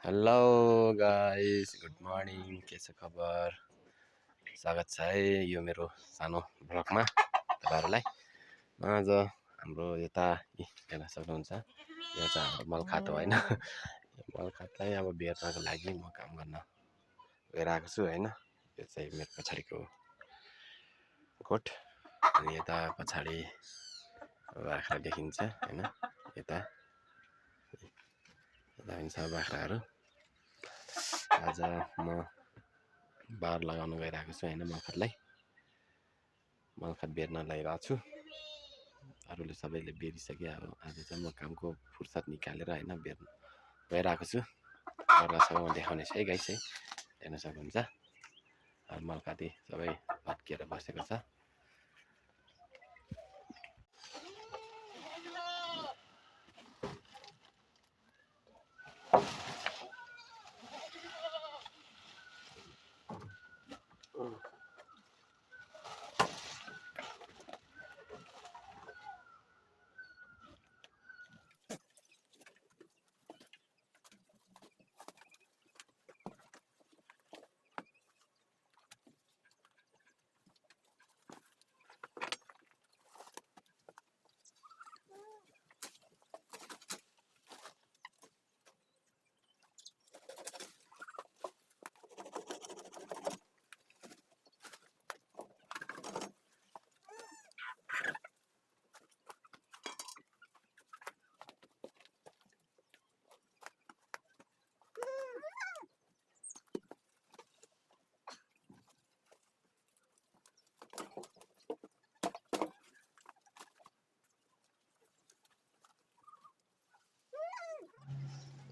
Hello guys, good morning. के छ खबर? स्वागत छ है यो मेरो सानो ब्लगमा तपाईहरुलाई। आज हाम्रो यता हेर्न सक्नुहुन्छ, यो चाहिँ हाम्रो मलखात हो हैन। यो मलखातलाई अब बेर्नको लागि म काम गर्न गइरहेको छु हैन। यो चाहिँ मेरो पछाडिको कोठ, अनि यता पछाडि बाख्रा देखिन्छ हैन। यता हुन्छ बाख्राहरू। आज म बार लगाउन गइरहेको छु हैन मलखातलाई। मलखात बेर्न लगाइरहेको छु। अरूले सबैले बेरिसके, अब आज चाहिँ म कामको फुर्सद निकालेर हैन बेर्न गइरहेको छु। गर्दासम्म म देखाउने छु है गाइस है, हेर्न सक्नुहुन्छ। मलखाती सबै भत्किएर बसेको छ।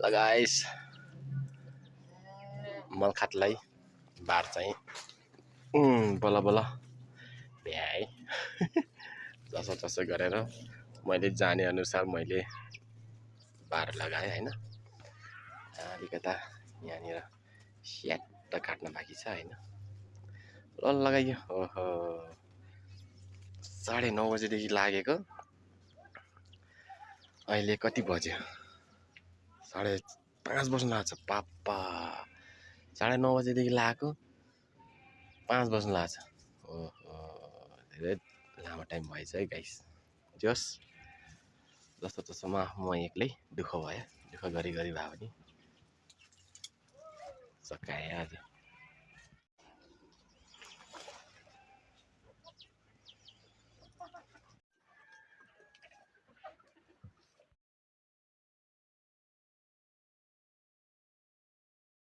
ल गाइस, मलखातलाई बार चाहिँ बल्ल बल्ल भ्याए। जसो तसो गरेर मैले जाने अनुसार मैले बार लगाएँ हैन। अलिकता यहाँनिर स्याट काट्न बाँकी छ हैन। ल लगाइयो। ओहो, 9:30 बजेदेखि लागेको, अहिले कति बज्यो? 5:30 बज्न लाग्छ। पापा, 9:30 बजेदेखि लागेको 5 बज्न लाग्छ। ओहो, धेरै लामो टाइम भएछ है गाइस। जस जस्तो तसोमा म एक्लै दुःख भयो, दुःख गरी भए पनि सकाएँ आज।